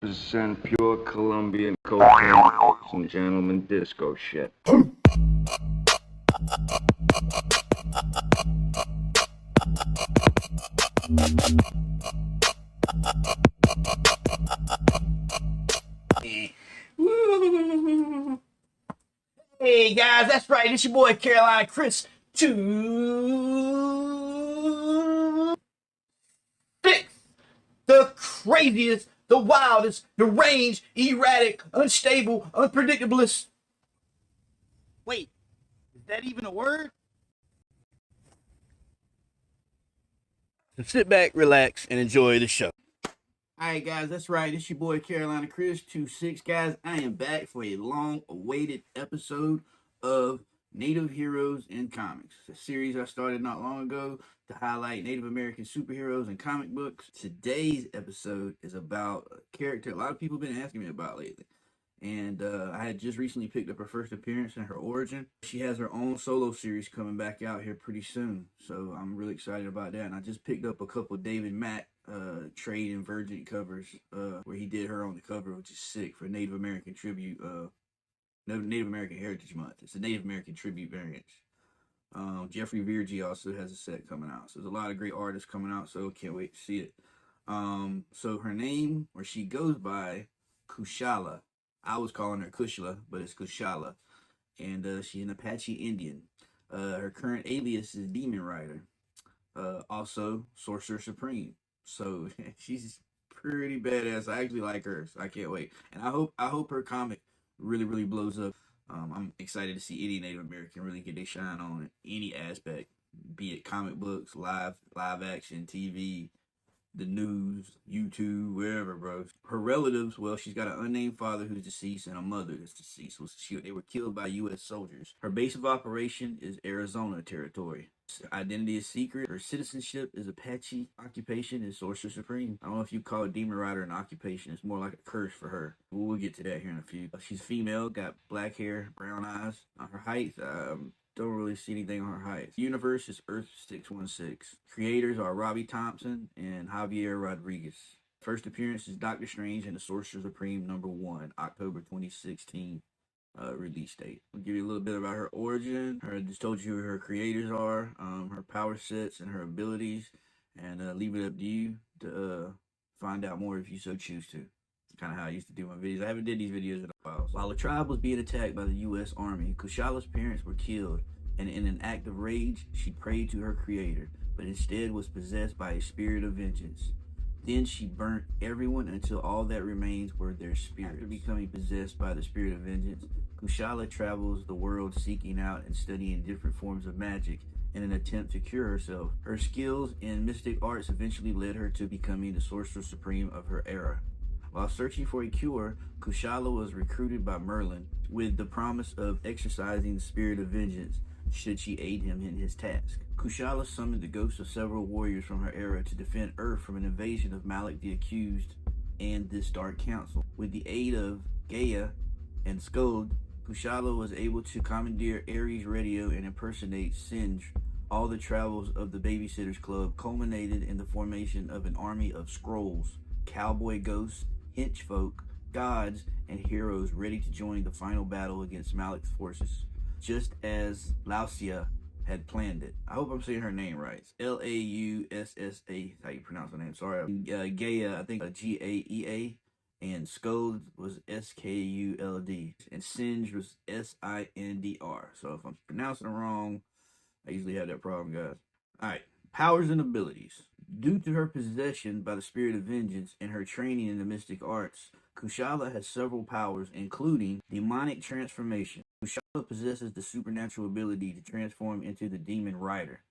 Percent pure Colombian cocaine, ladies and gentlemen, disco shit. Hey guys, that's right. It's your boy Carolina Chris 2 6. The craziest, the wildest, deranged, erratic, unstable, unpredictablest. Wait, is that even a word? So sit back, relax, and enjoy the show. Alright guys, that's right. It's your boy Carolina Chris 2 6. Guys, I am back for a long-awaited episode of Native Heroes in Comics, a series I started not long ago to highlight Native American superheroes and comic books. Today's episode is about a character a lot of people have been asking me about lately. And I had just recently picked up her first appearance and her origin. She has her own solo series coming back out here pretty soon, so I'm really excited about that. And I just picked up a couple of David Mack trade and Virgin covers where he did her on the cover, which is sick for Native American tribute, Native American Heritage Month. It's a Native American tribute variant. Jeffrey Virgie also has a set coming out, so there's a lot of great artists coming out. So can't wait to see it. So her name, or she goes by Kushala. I was calling her Kushala, but it's Kushala. And she's an Apache Indian. Her current alias is Demon Rider. Also, Sorcerer Supreme. So she's pretty badass. I actually like her, so I can't wait. And I hope her comic really blows up. I'm excited to see any Native American really get their shine on any aspect, be it comic books, live action, TV, the news, YouTube, wherever, bro. Her relatives, well, she's got an unnamed father who's deceased and a mother that's deceased. They were killed by U.S. soldiers. Her base of operation is Arizona territory. Identity is secret. Her citizenship is Apache. Occupation is Sorcerer Supreme. I don't know if you call Demon Rider an occupation. It's more like a curse for her. We'll get to that here in a few. She's female, got black hair, brown eyes. Her height, don't really see anything on her height. The universe is Earth 616. Creators are Robbie Thompson and Javier Rodriguez. First appearance is Doctor Strange and the Sorcerer Supreme #1, October 2016 release date. I'll give you a little bit about her origin. I just told you who her creators are, her power sets and her abilities, and leave it up to you to find out more if you so choose to. Kind of how I used to do my videos. I haven't did these videos in a while. While the tribe was being attacked by the U.S. Army, Kushala's parents were killed, and in an act of rage, she prayed to her creator, but instead was possessed by a spirit of vengeance. Then she burnt everyone until all that remains were their spirits. After becoming possessed by the spirit of vengeance, Kushala travels the world seeking out and studying different forms of magic in an attempt to cure herself. Her skills in mystic arts eventually led her to becoming the Sorcerer Supreme of her era. While searching for a cure, Kushala was recruited by Merlin with the promise of exercising the spirit of vengeance should she aid him in his task. Kushala summoned the ghosts of several warriors from her era to defend Earth from an invasion of Malik the Accused and this Dark Council. With the aid of Gaia and Skuld, Kushala was able to commandeer Ares Radio and impersonate Singe. All the travels of the Babysitters Club culminated in the formation of an army of scrolls, cowboy ghosts, henchfolk, gods, and heroes ready to join the final battle against Malik's forces, just as Lausia had planned it. I hope I'm saying her name right. Laussa, how you pronounce her name? Sorry. Gaia, I think Gaea, and Skuld was Skuld, and Singe was Sindr. So if I'm pronouncing it wrong, I usually have that problem, guys. Alright, powers and abilities. Due to her possession by the spirit of vengeance and her training in the mystic arts, Kushala has several powers, including demonic transformation. Kushala possesses the supernatural ability to transform into the Demon Rider,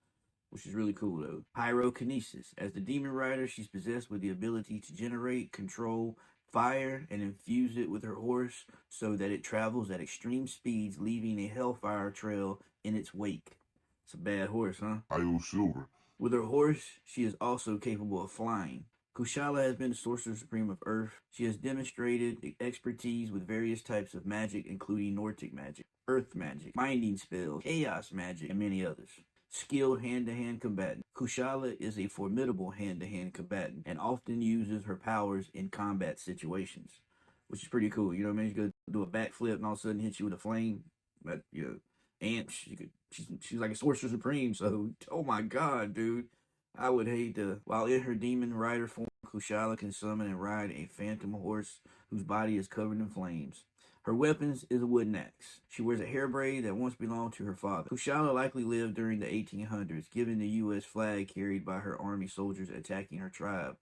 which is really cool though. Pyrokinesis. As the Demon Rider, she's possessed with the ability to generate, control fire, and infuse it with her horse so that it travels at extreme speeds, leaving a hellfire trail in its wake. It's a bad horse, huh? Silver. With her horse, she is also capable of flying. Kushala has been the Sorcerer Supreme of Earth. She has demonstrated expertise with various types of magic, including Nordic magic, Earth magic, Minding spells, Chaos magic, and many others. skilled hand-to-hand combatant. Kushala is a formidable hand-to-hand combatant and often uses her powers in combat situations, which is pretty cool. You know what I mean? You could do a backflip and all of a sudden hit you with a flame. But and she's like a sorcerer supreme. So oh my god, dude, I would hate to. While in her demon rider form, Kushala can summon and ride a phantom horse whose body is covered in flames. Her weapons is a wooden axe. She wears a hair braid that once belonged to her father. Kushala likely lived during the 1800s, given the U.S. flag carried by her army soldiers attacking her tribe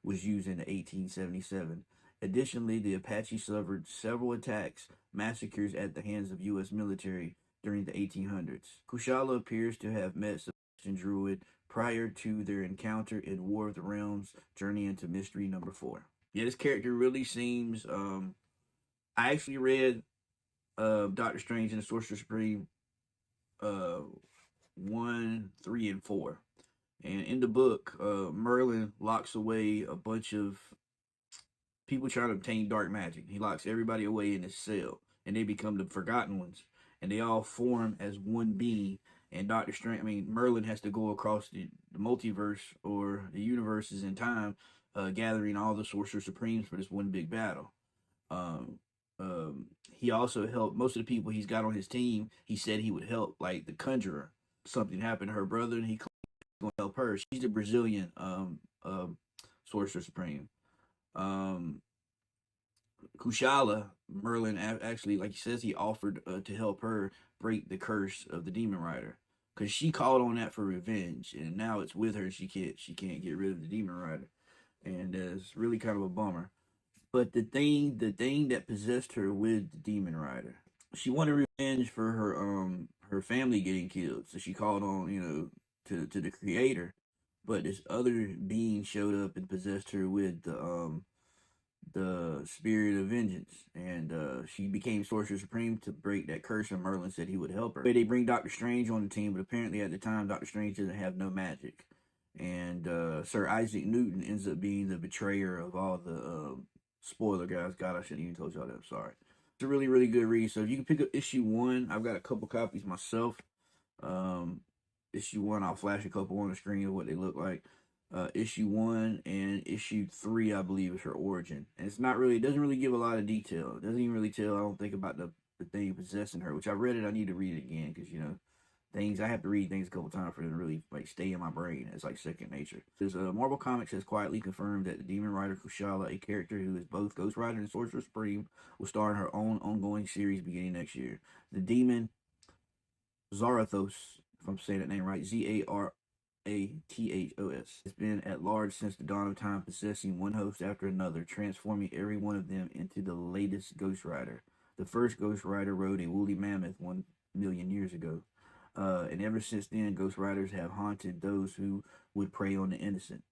was used in 1877. Additionally, the Apache suffered several attacks, massacres at the hands of U.S. military during the 1800s. Kushala appears to have met Sebastian Druid prior to their encounter in War of the Realms, Journey into Mystery number 4. Yeah, this character really seems I actually read Doctor Strange and the Sorcerer Supreme 1, 3, and 4. And in the book, Merlin locks away a bunch of people trying to obtain dark magic. He locks everybody away in his cell, and they become the Forgotten Ones, and they all form as one being. And Merlin has to go across the multiverse or the universes in time, gathering all the Sorcerer Supremes for this one big battle. Um, he also helped most of the people he's got on his team. He said he would help, like the Conjurer. Something happened to her brother, and he going to help her. She's the Brazilian Sorcerer Supreme. Kushala, Merlin actually, like he says, he offered to help her break the curse of the Demon Rider, because she called on that for revenge, and now it's with her. She can't get rid of the Demon Rider, and it's really kind of a bummer. But the thing that possessed her with the Demon Rider, she wanted revenge for her family getting killed, so she called on to the Creator. But this other being showed up and possessed her with the spirit of vengeance, and she became Sorcerer Supreme to break that curse. And Merlin said he would help her. They bring Doctor Strange on the team, but apparently at the time Doctor Strange doesn't have no magic, and Sir Isaac Newton ends up being the betrayer of all the spoiler, guys. God, I shouldn't even told y'all that. I'm sorry. It's a really, really good read. So if you can pick up issue 1, I've got a couple copies myself. Issue 1, I'll flash a couple on the screen of what they look like. Issue 1 and issue 3, I believe, is her origin. And it doesn't really give a lot of detail. It doesn't even really tell, I don't think, about the thing possessing her, which I read it. I need to read it again, because, things, I have to read things a couple times for them to really, stay in my brain. It's like second nature. Marvel Comics has quietly confirmed that the Demon Rider Kushala, a character who is both Ghost Rider and Sorcerer Supreme, will star in her own ongoing series beginning next year. The demon Zarathos, if I'm saying that name right, Zarathos, has been at large since the dawn of time, possessing one host after another, transforming every one of them into the latest Ghost Rider. The first Ghost Rider rode a woolly mammoth 1 million years ago. And ever since then, Ghost Riders have haunted those who would prey on the innocent.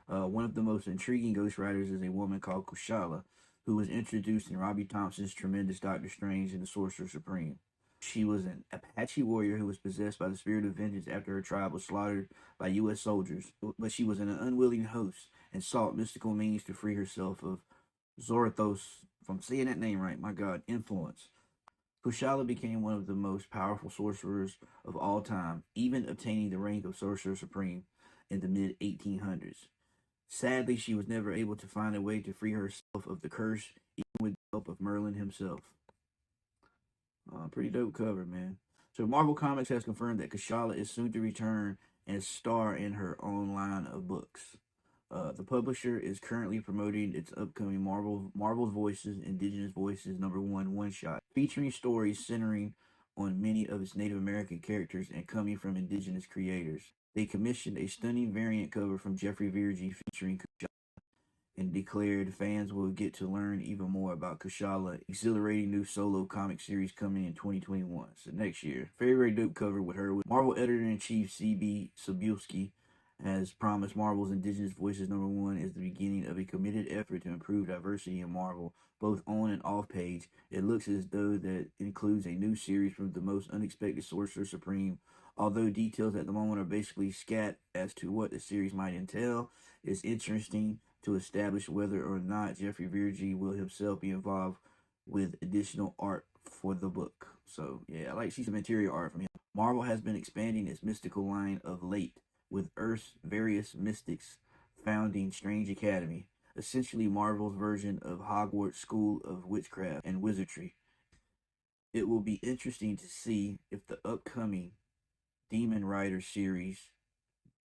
One of the most intriguing Ghost Riders is a woman called Kushala, who was introduced in Robbie Thompson's tremendous Doctor Strange and the Sorcerer Supreme. She was an Apache warrior who was possessed by the spirit of vengeance after her tribe was slaughtered by U.S. soldiers, but she was an unwilling host and sought mystical means to free herself of Zarathos, if I'm saying that name right, my God, influence. Kushala became one of the most powerful sorcerers of all time, even obtaining the rank of Sorcerer Supreme in the mid-1800s. Sadly, she was never able to find a way to free herself of the curse, even with the help of Merlin himself. Pretty dope cover, man. So Marvel Comics has confirmed that Kushala is soon to return and star in her own line of books. The publisher is currently promoting its upcoming Marvel's Voices, Indigenous Voices #1 one-shot, featuring stories centering on many of its Native American characters and coming from indigenous creators. They commissioned a stunning variant cover from Jeffrey Virgie featuring Kushala, and declared fans will get to learn even more about Kushala. Exhilarating new solo comic series coming in 2021, so next year. Very, very dope cover with her. Marvel Editor-in-Chief C.B. Cebulski has promised Marvel's Indigenous Voices #1 is the beginning of a committed effort to improve diversity in Marvel, both on and off page. It looks as though that includes a new series from the most unexpected Sorcerer Supreme. Although details at the moment are basically scat as to what the series might entail, it's interesting to establish whether or not Jeffrey Virgie will himself be involved with additional art for the book. So yeah, I like to see some interior art from him. Marvel has been expanding its mystical line of late, with Earth's various mystics founding Strange Academy, essentially Marvel's version of Hogwarts School of Witchcraft and Wizardry. It will be interesting to see if the upcoming Demon Rider series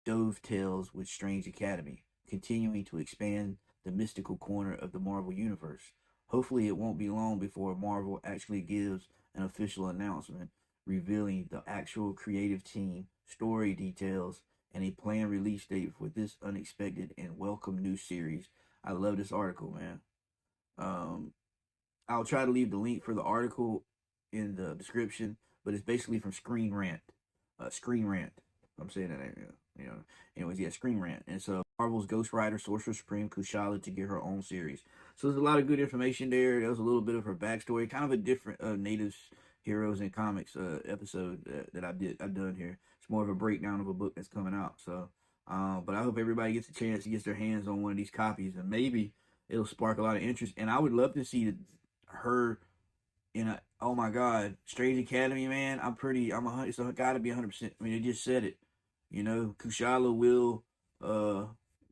dovetails with Strange Academy, continuing to expand the mystical corner of the Marvel Universe. Hopefully, it won't be long before Marvel actually gives an official announcement revealing the actual creative team, story details, and a planned release date for this unexpected and welcome new series. I love this article, man. Um, I'll try to leave the link for the article in the description, but it's basically from Screen Rant. Screen Rant. I'm saying that, you know. Anyways, yeah, Screen Rant. And so Marvel's Ghost Rider, Sorcerer Supreme, Kushala to get her own series. So there's a lot of good information there. There was a little bit of her backstory, kind of a different Native Heroes and Comics episode that I've done here. It's more of a breakdown of a book that's coming out. So, but I hope everybody gets a chance to get their hands on one of these copies, and maybe it'll spark a lot of interest. And I would love to see her in a, oh my god, Strange Academy, man. It's gotta be 100%. I mean, they just said it. You know, Kushala will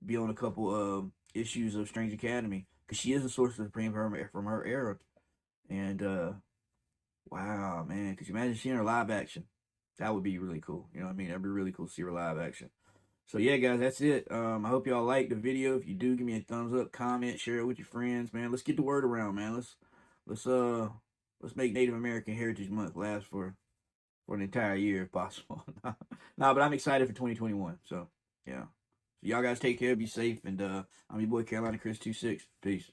be on a couple issues of Strange Academy because she is a Sorcerer Supreme from her era. And wow, man, could you imagine seeing her live action? That would be really cool. You know what I mean? That'd be really cool to see her live action. So yeah, guys, that's it. I hope y'all liked the video. If you do, give me a thumbs up, comment, share it with your friends, man. Let's get the word around, man. Let's uh let's make Native American Heritage Month last for an entire year if possible. Nah, but I'm excited for 2021. So yeah. So y'all guys take care, be safe, and I'm your boy Carolina Chris 26. Peace.